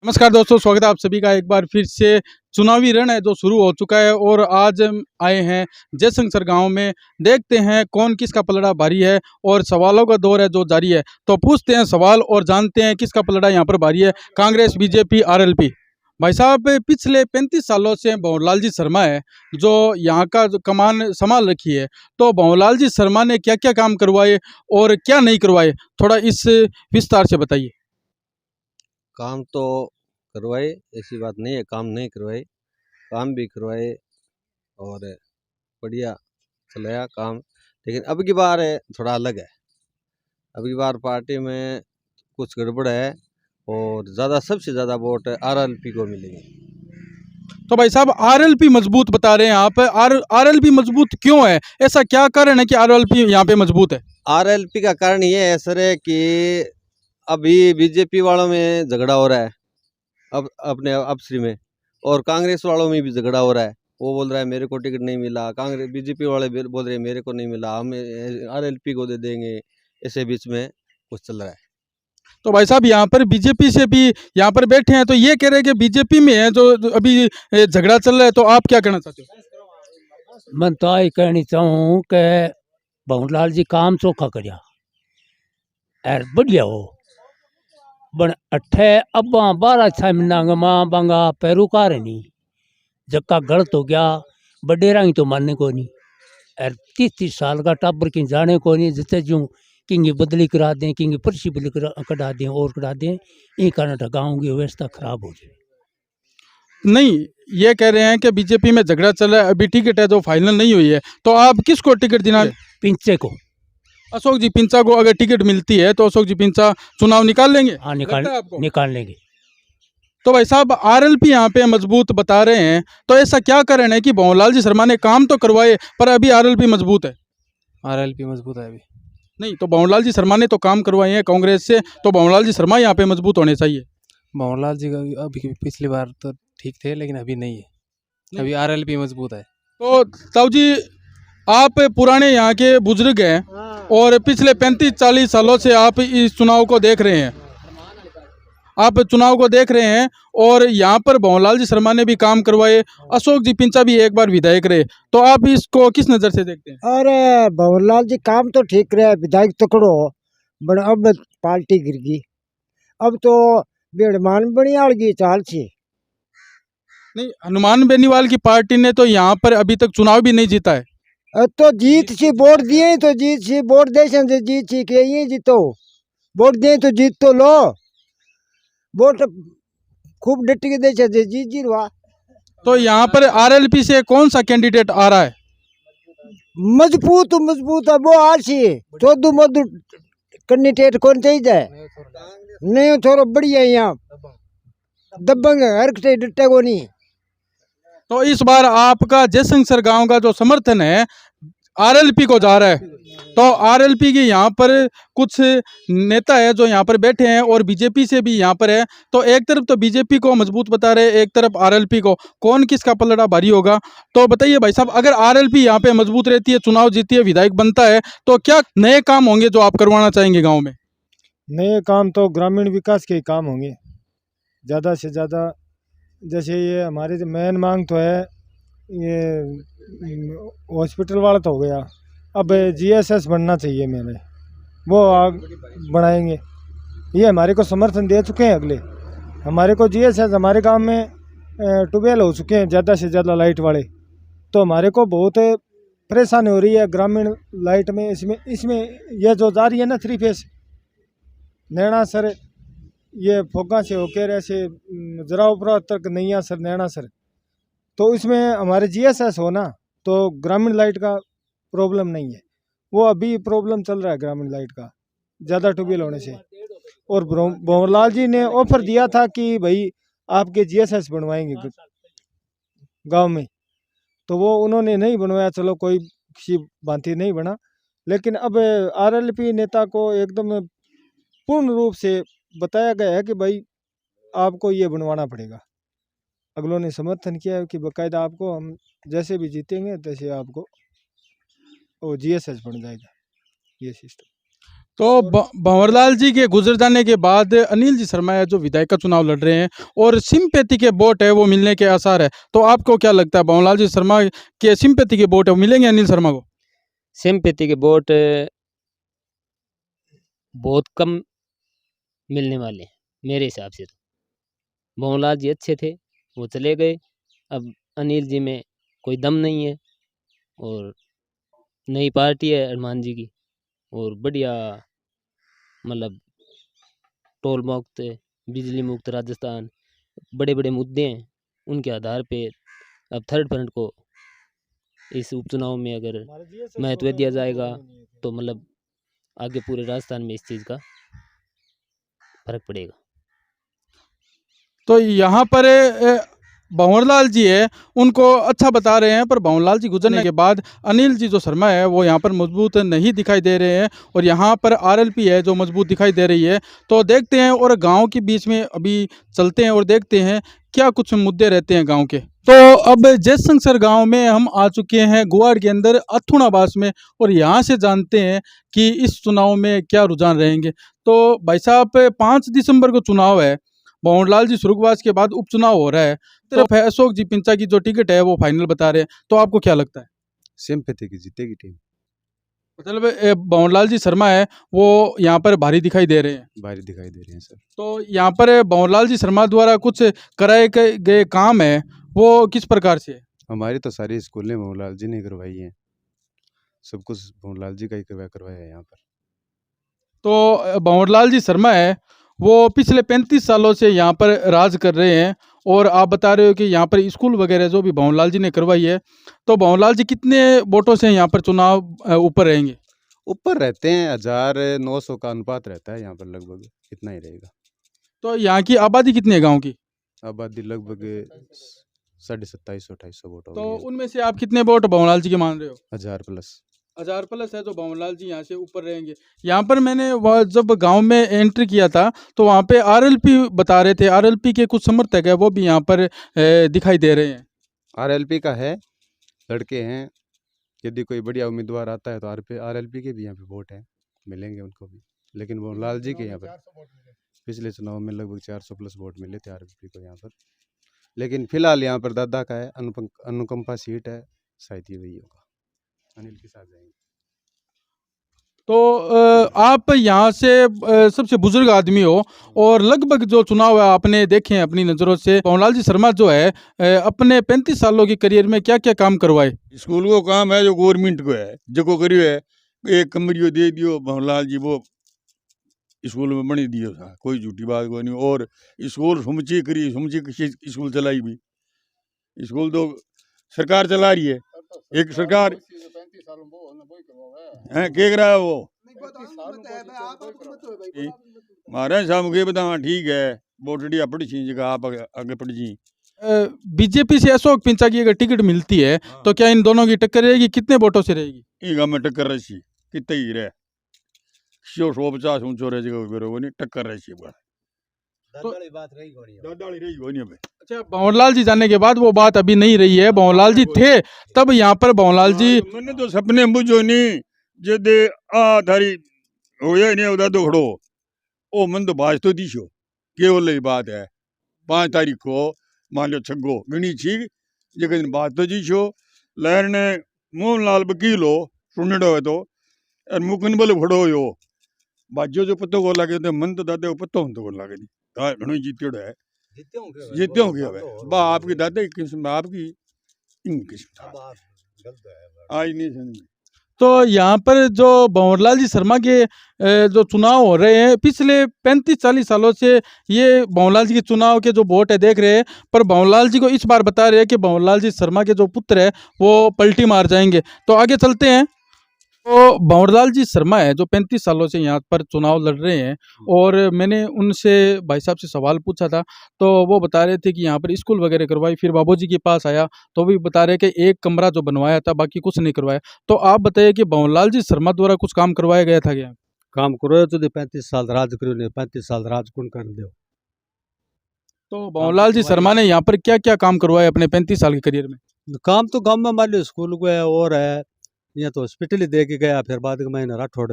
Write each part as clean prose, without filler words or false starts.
नमस्कार दोस्तों, स्वागत है आप सभी का एक बार फिर से। चुनावी रण है जो शुरू हो चुका है और आज हम आए हैं जयशंकर गांव में। देखते हैं कौन किसका पलड़ा भारी है और सवालों का दौर है जो जारी है। तो पूछते हैं सवाल और जानते हैं किसका पलड़ा यहां पर भारी है, कांग्रेस, बीजेपी, आरएलपी। भाई साहब, पिछले 35 सालों से भंवरलाल जी शर्मा है जो यहाँ का जो कमान संभाल रखी है। तो भंवरलाल जी शर्मा ने क्या क्या काम करवाए और क्या नहीं करवाए, थोड़ा इस विस्तार से बताइए। काम तो करवाए, ऐसी बात नहीं है काम नहीं करवाए, काम भी करवाए और बढ़िया चलाया काम। लेकिन अब की बार है थोड़ा अलग है। अब की बार पार्टी में कुछ गड़बड़ है और सबसे ज़्यादा वोट आरएलपी को मिलेंगे। तो भाई साहब, आरएलपी मजबूत बता रहे हैं आप। आरएलपी मजबूत क्यों है? ऐसा क्या कारण है कि आरएलपी यहाँ पे मजबूत है? आरएलपी का कारण ये है सर है कि अभी बीजेपी वालों में झगड़ा हो रहा है, अब अपने अपश्री में, और कांग्रेस वालों में भी झगड़ा हो रहा है। वो बोल रहा है मेरे को टिकट नहीं मिला, कांग्रेस बीजेपी वाले बोल रहे हैं मेरे को नहीं मिला, हम आरएलपी को दे देंगे। ऐसे बीच में कुछ चल रहा है। तो भाई साहब, यहाँ पर बीजेपी से भी यहाँ पर बैठे हैं तो ये कह रहे हैं कि बीजेपी में है जो अभी झगड़ा चल रहा है। तो आप क्या कहना चाहते हो? मैं तो ये कहनी चाहूँ कि भंवरलाल जी काम चोखा करया यार, बढ़िया हो बन अठे अब्बा 12 छह महीना माँ बंगा पैरोकार है नहीं जक्का गलत हो गया बडेरा ही तो मानने को नहीं यार। 30 साल का टाबर की जाने को नहीं, जितने जो किंग बदली करा दें, किंग पर्ची बदली करा दें और करा दें, ये कारण गाँव की व्यवस्था खराब हो जाए। नहीं, ये कह रहे हैं कि बीजेपी में झगड़ा चल रहा है, अभी टिकट है जो फाइनल नहीं हुई है। तो आप किसको टिकट देना? पिंचे को, अशोक जी पिंचा को अगर टिकट मिलती है तो अशोक जी पिंचा चुनाव निकाल लेंगे? हाँ निकाल लेंगे। तो भाई साहब, आरएलपी यहाँ पे मजबूत बता रहे हैं, तो ऐसा क्या कारण है कि भंवरलाल जी शर्मा ने काम तो करवाए पर अभी आरएलपी मजबूत है? आरएलपी मजबूत है अभी। नहीं, तो भंवरलाल जी शर्मा ने तो काम करवाए हैं कांग्रेस से, तो भंवरलाल जी शर्मा यहाँ पे मजबूत होने चाहिए। भंवरलाल जी का अभी पिछली बार तो ठीक थे लेकिन अभी नहीं है, अभी आरएलपी मजबूत है। तो ताऊ जी, आप पुराने यहाँ के बुजुर्ग हैं और पिछले 35-40 सालों से आप इस चुनाव को देख रहे हैं। और यहाँ पर भंवरलाल जी शर्मा ने भी काम करवाए, अशोक जी पिंचा भी एक बार विधायक रहे। तो आप इसको किस नज़र से देखते हैं? अरे भंवरलाल जी काम तो ठीक रहे, विधायक तकड़ो बड़ अब पार्टी गिर गई। अब तो बेड़मान बनियाल की चाल छी। नहीं, हनुमान बेनीवाल की पार्टी ने तो यहाँ पर अभी तक चुनाव भी नहीं जीता है। तो जीत सी वोट दिए तो जीत सी वोट दे से जीत सी के ये जीतो वोट दिए तो जीत तो लो वोट खूब डट के दे से जीत जीरवा। तो यहाँ पर आरएलपी से कौन सा कैंडिडेट आ रहा है? मजबूत है वो आरसी चौधु मधु कैंडिडेट कौन चाहिए नहीं थोड़ा बढ़िया यहाँ दबंग हर कटे डटे को नहीं। तो इस बार आपका जयशंकर गांव का जो समर्थन है आरएलपी को जा रहा है। तो आरएलपी के यहाँ पर कुछ नेता है जो यहाँ पर बैठे हैं और बीजेपी से भी यहाँ पर है। तो एक तरफ तो बीजेपी को मजबूत बता रहे हैं, एक तरफ आरएलपी को। कौन किसका पलड़ा भारी होगा? तो बताइए भाई साहब, अगर आरएलपी यहाँ पे मजबूत रहती है, चुनाव जीती है, विधायक बनता है, तो क्या नए काम होंगे जो आप करवाना चाहेंगे गाँव में? नए काम तो ग्रामीण विकास के ही काम होंगे ज़्यादा से ज़्यादा। जैसे ये हमारी जो मेन मांग तो है ये हॉस्पिटल वाला तो हो गया, अब जीएसएस बनना चाहिए मेरे, वो आग बढ़ाएंगे। ये हमारे को समर्थन दे चुके हैं अगले, हमारे को जीएसएस हमारे गांव में ट्यूबवेल हो चुके हैं ज़्यादा से ज़्यादा लाइट वाले। तो हमारे को बहुत परेशानी हो रही है ग्रामीण लाइट में। इसमें ये जो जा रही है ना 3 फेस नैना सर, ये फोगा से होकर ऐसे जरावपुरा तक नैया सर नैना सर, तो इसमें हमारे जीएसएस हो ना तो ग्रामीण लाइट का प्रॉब्लम नहीं है। वो अभी प्रॉब्लम चल रहा है ग्रामीण लाइट का ज़्यादा ट्यूबवेल होने से। और भंवरलाल जी ने ऑफर दिया था कि भाई आपके जीएसएस बनवाएंगे गांव में, तो वो उन्होंने नहीं बनवाया। चलो कोई किसी भांति नहीं बना, लेकिन अब आरएलपी नेता को एकदम पूर्ण रूप से बताया गया है कि भाई आपको ये बनवाना पड़ेगा। अगलों ने समर्थन किया है कि बाकायदा आपको हम जैसे भी जीतेंगे तैसे आपको वो जीएसएस बन जाएगा, ये सिस्टम। तो भंवरलाल जी के गुजर जाने के बाद अनिल जी शर्मा है जो विधायक का चुनाव लड़ रहे हैं और सिंपैथी के वोट है वो मिलने के आसार है। तो आपको क्या लगता है भंवरलाल जी शर्मा के सिंपैथी के वोट है वो मिलेंगे अनिल शर्मा को? सिंपैथी के वोट बहुत कम मिलने वाले हैं मेरे हिसाब से। तो भंवरलाल जी अच्छे थे, वो चले गए। अब अनिल जी में कोई दम नहीं है और नई पार्टी है हनुमान जी की और बढ़िया, मतलब टोल मुक्त, बिजली मुक्त राजस्थान, बड़े बड़े मुद्दे हैं, उनके आधार पे अब थर्ड फ्रंट को इस उपचुनाव में अगर महत्व दिया जाएगा तो मतलब आगे पूरे राजस्थान में इस चीज़ का फर्क पड़ेगा। तो यहाँ पर भंवरलाल जी है उनको अच्छा बता रहे हैं, पर भंवरलाल जी गुजरने के बाद अनिल जी जो शर्मा है वो यहाँ पर मजबूत नहीं दिखाई दे रहे हैं और यहाँ पर आरएलपी है जो मजबूत दिखाई दे रही है। तो देखते हैं और गांव के बीच में अभी चलते हैं और देखते हैं क्या कुछ मुद्दे रहते हैं गांव के। तो अब जयशंकर गांव में हम आ चुके हैं गुवाड़ के अंदर अथुणाबास में और यहाँ से जानते हैं कि इस चुनाव में क्या रुझान रहेंगे। तो भाई साहब 5 दिसंबर को चुनाव है, भंवरलाल जी स्वर्गवास के बाद उपचुनाव हो रहा है, तरफ है अशोक जी पिंचा की जो टिकट है वो फाइनल बता रहे हैं। तो आपको क्या लगता है? सिंपैथी की जीतेगी टीम। मतलब भंवरलाल जी शर्मा है वो यहाँ पर भारी दिखाई दे रहे हैं। भारी दिखाई दे रहे हैं सर। तो यहाँ पर भंवरलाल जी शर्मा द्वारा कुछ कराए गए काम है वो किस प्रकार से है? हमारी तो सारी स्कूलें भंवरलाल जी ने करवाई हैं, सब कुछ भंवरलाल जी का ही करवाया है यहाँ पर। तो भंवरलाल जी शर्मा है वो पिछले 35 सालों से यहाँ पर राज कर रहे हैं और आप बता रहे हो कि यहाँ पर स्कूल वगैरह जो भी भंवरलाल जी ने करवाई है। तो भंवरलाल जी कितने वोटों से यहाँ पर चुनाव ऊपर रहेंगे? ऊपर रहते हैं, 1900 का अनुपात रहता है यहाँ पर, लगभग इतना ही रहेगा। तो यहाँ की आबादी कितनी है गांव की? आबादी लगभग 2700-2800 वोट तो होगी। उनमें से आप कितने वोट भंवरलाल जी के मान रहे हो? 1000 प्लस। 1000 प्लस है तो भंवरलाल जी यहाँ से ऊपर रहेंगे। यहाँ पर मैंने जब गांव में एंट्री किया था तो वहाँ पे आरएलपी बता रहे थे, आरएलपी के कुछ समर्थक है वो भी यहाँ पर दिखाई दे रहे हैं। आरएलपी का है, लड़के हैं, यदि कोई बढ़िया उम्मीदवार आता है तो आरएलपी के भी यहाँ पे वोट है, मिलेंगे उनको भी। लेकिन भंवरलाल जी के यहाँ पर पिछले चुनाव में लगभग 400 प्लस वोट मिले थे आरएलपी को यहाँ पर। लेकिन फिलहाल यहाँ पर दादा का है, अनुकंपा सीट है, शायद ये वही होगा, अनिल के साथ जाएंगे। तो आप यहाँ से सबसे बुजुर्ग आदमी हो और लगभग जो चुनाव है आपने देखे हैं अपनी नज़रों से, भंवरलाल जी शर्मा जो है अपने 35 सालों की करियर में क्या क्या काम करवाए? स्कूल को काम है जो गवर्नमेंट को है, जो करियो है, एक कमरियो दे दियो भंवरलाल जी, वो स्कूल में बनी दियो था, कोई झूठी बात कोई नहीं। और स्कूल समुची करी, समुची स्कूल चलाई भी, स्कूल तो सरकार चला रही है, एक सरकार है के रहा है वो महाराज साहब मुझे बता। ठीक है, बोटड़ी पढ़ी जगह आप आगे पढ़ जी। बीजेपी से अशोक पिंचा की अगर टिकट मिलती है तो क्या इन दोनों की टक्कर रहेगी? कितने वोटों से रहेगी? ये गाँव में टक्कर रही कितने ही रहे 150 ऊंचो रह जगह नहीं टक्कर रही है। अच्छा, भंवरलाल जी जाने के बाद वो बात अभी नहीं रही है। भंवरलाल जी थे तब यहाँ पर भंवरलाल जी मैंने तो सपने बुझो नहीं जे आ थारी हो नहीं उदा तो खड़ो ओ मन तो बाज तो दीशो केवल बात है। 5 तारीख को मान लो छगो गणी छी जगह बात तो दीशो लहर ने मोहनलाल वकील हो सुनड़ो है तो मुकन बल खड़ो हो बाजो जो पत्तो को लगे तो मन तो दादे पत्तो तो को लगे नहीं घणो जीत्यो है जीत्यो गया बा आपकी दादे की किस्म आपकी इन किस्म आज नहीं समझ। तो यहाँ पर जो भंवरलाल जी शर्मा के जो चुनाव हो रहे हैं पिछले 35-40 सालों से ये भंवरलाल जी के चुनाव के जो वोट है देख रहे हैं, पर भंवरलाल जी को इस बार बता रहे हैं कि भंवरलाल जी शर्मा के जो पुत्र है वो पलटी मार जाएंगे। तो आगे चलते हैं। तो भंवरलाल जी शर्मा है जो 35 सालों से यहाँ पर चुनाव लड़ रहे हैं और मैंने उनसे भाई साहब से सवाल पूछा था तो वो बता रहे थे कि यहाँ पर स्कूल वगैरह करवाई, फिर बाबूजी के पास आया तो भी बता रहे कि एक कमरा जो बनवाया था बाकी कुछ नहीं करवाया। तो आप बताइए कि भंवरलाल जी शर्मा द्वारा कुछ काम करवाया गया था क्या? काम करो तो 35 साल राज करो ने 35 साल राज कौन कर दो। तो भंवरलाल जी शर्मा ने यहाँ पर क्या क्या काम करवाए अपने 35 साल के करियर में? काम तो गाँव में मान लो स्कूल को है और है, यहाँ तो हॉस्पिटल ही दे के गया, फिर बाद में राठौड़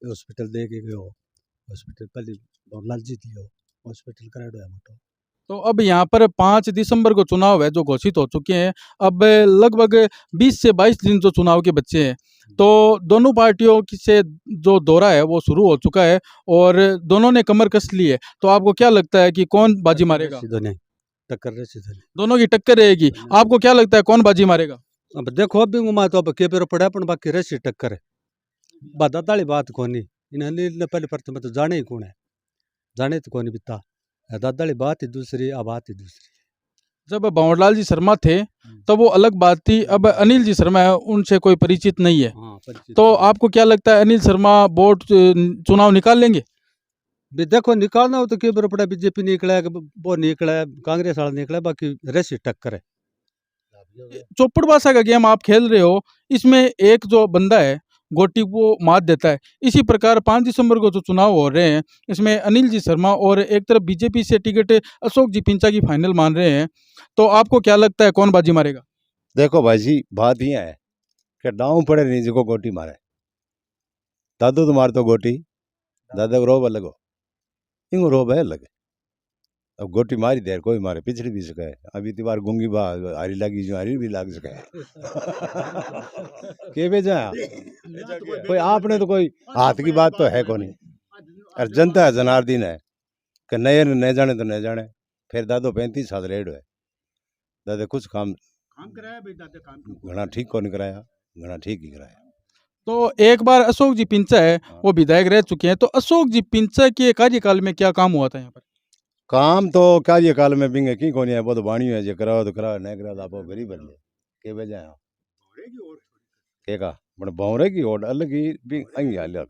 हॉस्पिटल दे के गयो हॉस्पिटल पहले भवरलाल जी दियो हॉस्पिटल कराड़ो है मोटो। तो अब यहाँ पर 5 दिसंबर को चुनाव है जो घोषित हो चुके हैं। अब लगभग 20 से 22 दिन जो चुनाव के बचे हैं, तो दोनों पार्टियों से जो दौरा है वो शुरू हो चुका है और दोनों ने कमर कस ली है। तो आपको क्या लगता है कि कौन बाजी मारेगा? दोनों टक्कर रहे सीधे। दोनों की टक्कर रहेगी। आपको क्या लगता है कौन बाजी मारेगा? अब देखो अभी उमा तो अब के पेरो पड़ा पण बाकी रसी टक्कर है बात वाली बात कोनी इन अनिल ने पहले प्रथम तो जाने ही कौन है जाने तो कोनी बिता दादा वाली बात ही दूसरी अब बात ही दूसरी। जब भंवरलाल जी शर्मा थे तब वो अलग बात थी, अब अनिल जी शर्मा है उनसे कोई परिचित नहीं है। हाँ परिचित तो आपको क्या लगता है अनिल शर्मा बोर्ड चुनाव निकाल लेंगे? भी देखो निकालना हो तो के पेरो पड़ा बीजेपी निकला है वो निकला है कांग्रेस वाला निकला है बाकी रसी टक्कर है। चौपड़ भाषा का गेम आप खेल रहे हो, इसमें एक जो बंदा है गोटी को मात देता है। इसी प्रकार 5 दिसंबर को जो चुनाव हो रहे हैं इसमें अनिल जी शर्मा और एक तरफ बीजेपी से टिकट अशोक जी पिंचा की फाइनल मान रहे हैं। तो आपको क्या लगता है कौन बाजी मारेगा? देखो भाई जी बात ये है कि डाउन पड़े नहीं जिसको गोटी मारे दादू तो मार तो गोटी दादा को रोब अलग हो इंगो रोब है अलग। अब गोटी मारी देर कोई मारे पिछड़ी भी सके अभी तिबार गुंगी बा हारी लगी जो हारी भी लाग सके के भेजा कोई आपने तो कोई हाथ की बात तो है को नहीं और जनता है जनार्दन है कि नए न जाने तो न जाने फिर दादो 35 साल रेड है दादा कुछ काम घना ठीक को नहीं कराया घना ठीक ही कराया। तो एक बार अशोक जी पिंचा है वो विधायक रह चुके हैं, तो अशोक जी पिंचा के कार्यकाल में क्या काम हुआ था यहाँ पर? काम तो कार्यकाल में बिंगे की कोनी है वो तो बाणी है जो कराओ तो कराओ नहीं कराओ तो आप गरीब बन ले के बजा के का बड़ भौरे की ओर अलग ही भी अंगी अलग।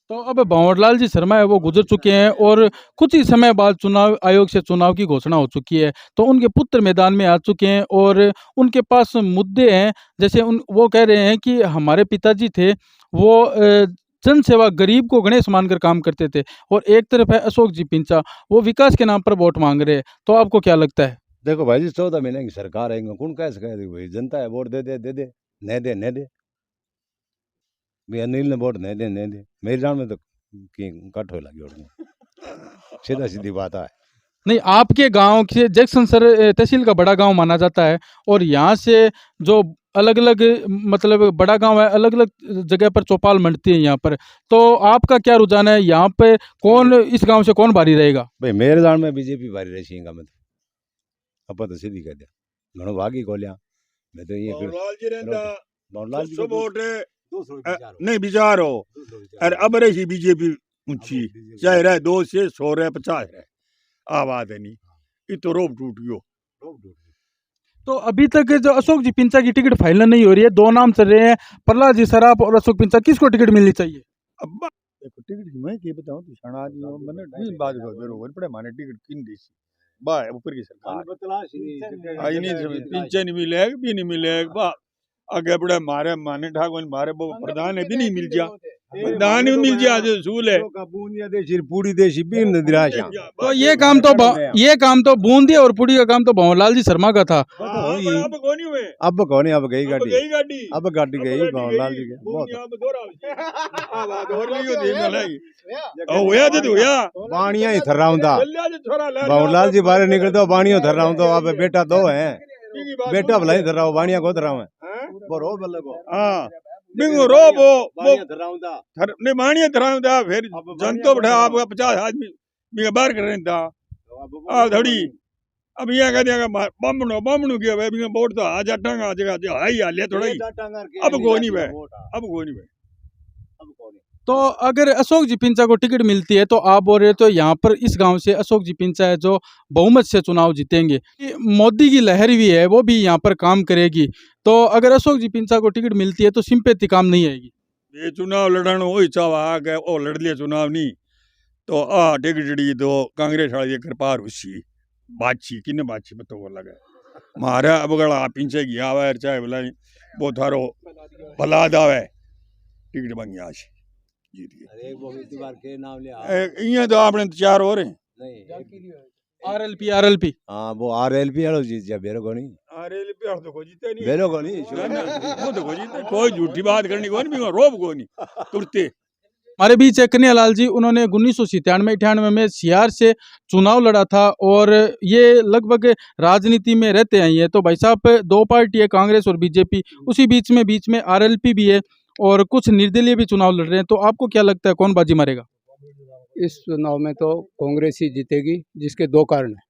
तो अब भंवरलाल जी शर्मा है वो गुजर चुके हैं और कुछ ही समय बाद चुनाव आयोग से चुनाव की घोषणा हो चुकी है, तो उनके पुत्र मैदान में आ चुके हैं और उनके पास मुद्दे हैं। जैसे वो कह रहे हैं कि हमारे पिताजी थे वो जन सेवा गरीब को गणेश मानकर काम करते थे, और एक तरफ है अशोक जी पिंचा वो विकास के नाम पर वोट मांग रहे हैं। तो आपको क्या लगता है? देखो भाई जी 14 महीने की सरकार है कौन कैसे कह भाई जनता है वोट दे दे नहीं दे भी अनिल ने वोट नहीं दे मेरी जान में तो कट हो लगी वोट सीधा सीधी बात है। नहीं, आपके गांव के जैक्सन सर तहसील का बड़ा गांव माना जाता है और यहाँ से जो अलग अलग मतलब बड़ा गांव है अलग अलग जगह पर चौपाल मंडती है यहाँ पर, तो आपका क्या रुझान है यहाँ पे कौन इस गांव से कौन भारी रहेगा? भाई मेरे जान में बीजेपी भारी रही सींगा में अपन तो सीधी कह दिया घणो भागी को लिया मैं तो ये भंवरलाल जी वोट नहीं विचार हो अरे अब रही बीजेपी ऊंची चाहे रहे 2 से 100 रहे 50 रहे आवाज है नहीं ये तो रोब टूट गयो। तो अभी तक जो अशोक जी पिंचा की टिकट फाइनल नहीं हो रही है, 2 नाम चल रहे हैं प्रहलाद जी सराफ और अशोक पिंचा, किसको टिकट मिलनी चाहिए? अब देखो टिकट मैं के बताऊं तो सना आदमी मैंने दिन बाद को बेरो पड़े माने टिकट किन दी बा ऊपर की सरकार आई नहीं पिंचन मिलेगा भी नहीं मिलेगा बा आगे बड़े मारे माने ठाकुर मारे वो प्रधान है भी नहीं मिल जा प्रधान भी मिल जा जो सूल है बूंदिया देशी पूरी देशी बीन निराशा। तो ये काम तो बूंदी और पुड़ी का काम तो भंवरलाल जी शर्मा का था। अब कौन हुए अब कौन अब गई गाड़ी गाड़ी अब गाड़ी गई भंवरलाल जी के बाणिया ही थर्राउंदा भंवरलाल जी बाहर निकलते बाणियों थर्राउंदा अब बेटा 2 हैं बेटा भला ही थर्राओ बाणिया को थर्राओ है वो रो बल्ले को हां बिंगो रो वो थर्राउंदा नहीं बाणिया थर्राउंदा फिर जनतो बैठा आपका 50 आदमी बिंगा बाहर कर रहे था आ धड़ी अब यहाँ कह दिया बमणो के भाई बिंगा वोट तो आ जाटांगा जगह हाई हाले थोड़ा ही अब कोई नहीं भाई। तो अगर अशोक जी पिंचा को टिकट मिलती है तो आप बोल रहे हो तो यहाँ पर इस गांव से अशोक जी पिंचा है जो बहुमत से चुनाव जीतेंगे, मोदी की लहर भी है वो भी यहाँ पर काम करेगी। तो अगर अशोक जी पिंचा को टिकट मिलती है तो सिंपैथी काम नहीं आएगी। ये चुनाव लड़न वही चावा आ गए वो लड़ लिया चुनाव नहीं तो आ टिकट तो कांग्रेस वाले कर पार हुई बातची किन्ने बातची पता वो लगा मारा अब गड़ा पिंचे की आवे चाहे भला वो थारो भला दावे टिकट बन गया ये तो आपने 4 हो रहे आरएलपी हाँ वो आरएलपी वालों जीत जा बेरो कोनी आरएलपी वालों तो कोई जीते नहीं बेरो कोनी वो तो कोई जीते कोई झूठी बात करनी कोई नहीं रोब कोई नहीं तुरते हमारे बीच है कन्हैयालाल जी। उन्होंने 1997-98 में सियार से चुनाव लड़ा था और ये लगभग राजनीति में रहते हैं। ये तो भाई साहब दो पार्टी है, कांग्रेस और बीजेपी, उसी बीच में आरएलपी भी है और कुछ निर्दलीय भी चुनाव लड़ रहे हैं। तो आपको क्या लगता है कौन बाजी मारेगा? इस चुनाव में तो कांग्रेस ही जीतेगी, जिसके दो कारण हैं।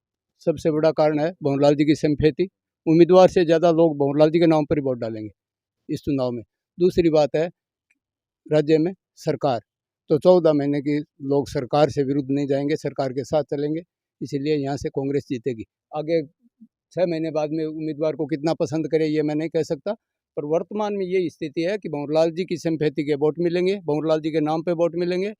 सबसे बड़ा कारण है भंवरलाल जी की सिंपैथी। उम्मीदवार से ज़्यादा लोग भंवरलाल जी के नाम पर ही वोट डालेंगे इस चुनाव में। दूसरी बात है राज्य में सरकार, तो 14 महीने की लोग सरकार से विरुद्ध नहीं जाएंगे, सरकार के साथ चलेंगे, इसीलिए यहाँ से कांग्रेस जीतेगी। आगे 6 महीने बाद में उम्मीदवार को कितना पसंद करे ये मैं नहीं कह सकता, पर वर्तमान में ये स्थिति है कि भंवरलाल जी की सिंपैथी के वोट मिलेंगे, भंवरलाल जी के नाम पे वोट मिलेंगे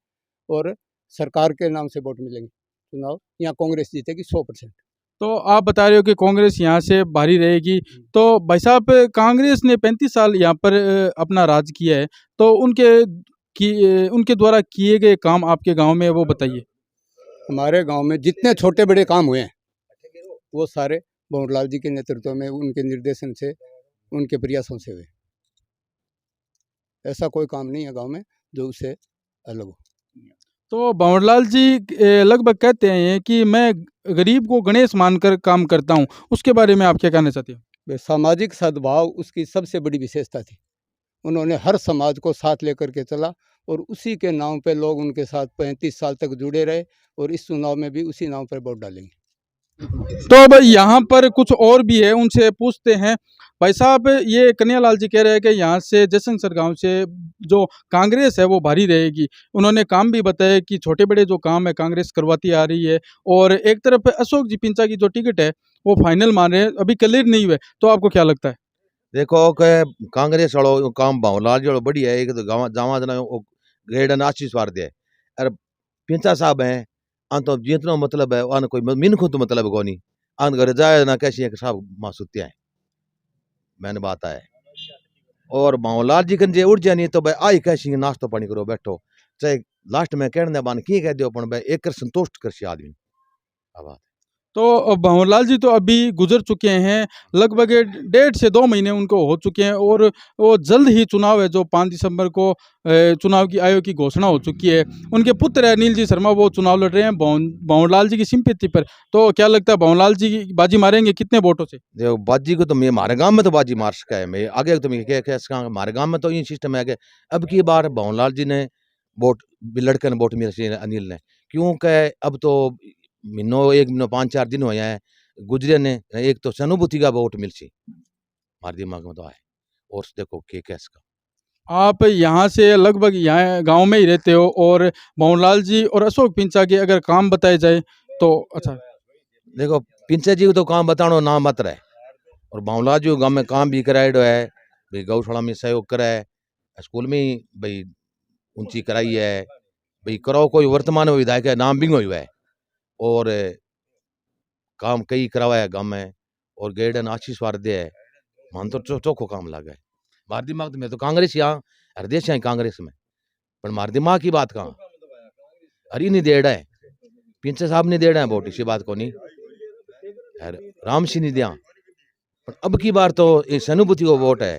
और सरकार के नाम से वोट मिलेंगे। चुनाव यहाँ कांग्रेस जीतेगी 100%। तो आप बता रहे हो कि कांग्रेस यहाँ से भारी रहेगी। तो भाई साहब कांग्रेस ने 35 साल यहाँ पर अपना राज किया है, तो उनके द्वारा किए गए काम आपके गांव में वो बताइए। हमारे गांव में जितने छोटे बड़े काम हुए हैं वो सारे भंवरलाल जी के नेतृत्व में, उनके निर्देशन से, उनके प्रयासों से हुए। ऐसा कोई काम नहीं है गांव में जो उससे अलग हो। तो भंवरलाल जी लगभग कहते हैं कि मैं गरीब को गणेश मानकर काम करता हूँ, उसके बारे में आप क्या कहना चाहते हो? वे सामाजिक सद्भाव उसकी सबसे बड़ी विशेषता थी। उन्होंने हर समाज को साथ लेकर के चला और उसी के नाम पे लोग उनके साथ 35 साल तक जुड़े रहे और इस चुनाव में भी उसी नाम पर वोट डालेंगे। तो अब यहाँ पर कुछ और भी है, उनसे पूछते हैं। भाई साहब ये कन्हैयालाल जी कह रहे हैं कि यहाँ से जयशंकर गांव से जो कांग्रेस है वो भारी रहेगी। उन्होंने काम भी बताया कि छोटे बड़े जो काम है कांग्रेस करवाती आ रही है और एक तरफ अशोक जी पिंचा की जो टिकट है वो फाइनल मान रहे हैं, अभी क्लियर नहीं हुए। तो आपको क्या लगता है? देखो कि कांग्रेस वालों काम भंवरलाल जी वालों बढ़िया है, एक तो जावा जना ग्रेड आशीष वार दे अरे पिंचा साहब हैं अन तो जितना मतलब है अन कोई मिनखु तो मतलब कोनी अन घर जाए ना कैसी है साहब मासूत्या है मैंने बात है। और भंवरलाल जी कन जे उठ जानी तो भाई आई कैसी नाश्तो पानी करो बैठो, चाहे लास्ट में कहने बान की कह दो भाई एक संतुष्ट कर आदमी आवाज। तो भंवरलाल जी तो अभी गुजर चुके हैं, लगभग 1.5 से 2 महीने उनको हो चुके हैं और वो जल्द ही चुनाव है जो 5 दिसंबर को चुनाव की आयोग की घोषणा हो चुकी है। उनके पुत्र है अनिल जी शर्मा, वो चुनाव लड़ रहे हैं भंवरलाल जी की सिंपैथी पर। तो क्या लगता है भंवरलाल जी बाजी मारेंगे कितने वोटों से? देखो बाजी को तो मैं हमारे गांव में तो बाजी मार सका है, मैं आगे तो मैं क्या हमारे गांव में तो ये सिस्टम है कि अब की बार भंवरलाल जी ने वोट लड़के ने वोट मिले अनिल ने, क्योंकि अब तो महीनों 1 महीनों 5-4 दिन हो हैं गुजरे ने, एक तो सहानुभूति का वोट मिल सी हमारे दिमाग में तो आए। और देखो के कैस का आप यहाँ से लगभग यहाँ गांव में ही रहते हो और भंवरलाल जी और अशोक पिंचा के अगर काम बताए जाए तो अच्छा। देखो पिंचा जी को तो काम बतानो ना मत रहे और भंवरलाल जी गांव में काम भी कराएडो है भाई, गौशाला में सहयोग करा है, स्कूल में ही भाई ऊंची कराई है भाई, करो कोई वर्तमान में विधायक है नाम भी हुआ है और काम कई करवा है गांव में और गेडन आशीष वार दे है मन तो चौखो काम लगा है। मार दिमाग में तो कांग्रेस यहाँ हृदय से कांग्रेस में, पर मार दिमाग की बात कहाँ हरी नहीं दे रहा है, पिंचा साहब नहीं दे रहे हैं वोट, इसी बात को नहीं राम सिंह नहीं दिया। पर अब की बार तो ये सहानुभूति को वोट है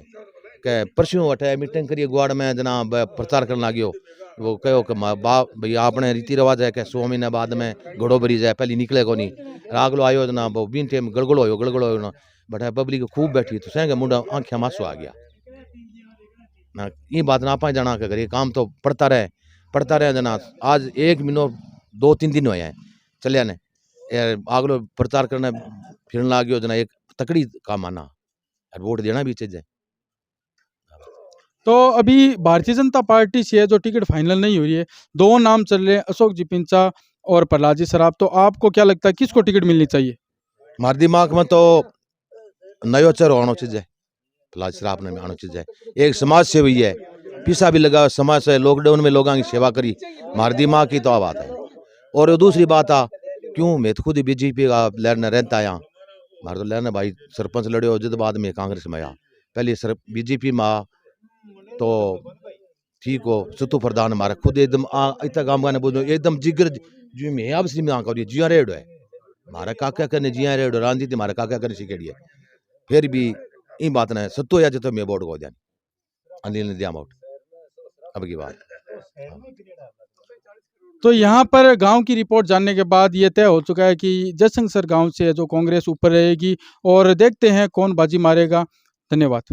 कि परसों हटे मीटिंग करिए गुआड़ में जनाब प्रचार करने लगे वो कहो कि भाई आपने रीति रिवाज है कि 100 महीने बाद में घोड़ो भरी जाए, पहले निकले को नहीं रागलो आयो ना वो बीन टाइम गड़गड़ो हो ना बट पब्लिक खूब बैठी तो सहेंगे मुंडा आंखें मासो आ गया ना। ये बात ना पाए जाना करिए काम तो पढ़ता रहे जना। आज 1 महीनों 2-3 दिन हुए हैं चलिया ने आगलो प्रचार करने फिरने लगे जना, एक तकड़ी काम आना और वोट देना भी चाहिए। तो अभी भारतीय जनता पार्टी से जो टिकट फाइनल नहीं हो रही है, 2 नाम चल रहे हैं अशोक जी पिंचा और प्रहलाद जी सराफ। तो आपको क्या लगता है किसको टिकट मिलनी चाहिए? हमारे दिमाग में तो नयो चेहरा आना चाहिए, प्रहलाद सराफ ने आना चाहिए। एक समाज सेवी है, पीसा भी लगा समाज से, लॉकडाउन में लोगों की सेवा करी, हमारे दिमाग की तो बात है। और दूसरी बात आ क्यों मैं खुद ही बीजेपी का लड़ने रहता आया, हमारे तो लड़ने भाई सरपंच लड़े हो जिद बाद में कांग्रेस में आया, पहले बीजेपी में आ तो ठीक हो सतु प्रधान हमारा खुद एकदम इतना काम करने बोलो एकदम जिगर जी में अब सिम ना करिए जिया रेड है हमारा काका करने जिया रेड राजनीति हमारा काका करने सीखेड़ी है। फिर भी इन बात ने सत्तो या जो मैं वोट को दिया अनिल ने दिया वोट अब की बात। तो यहाँ पर गांव की रिपोर्ट जानने के बाद ये तय हो चुका है कि जयशंकर गांव से जो कांग्रेस ऊपर रहेगी और देखते हैं कौन बाजी मारेगा। धन्यवाद।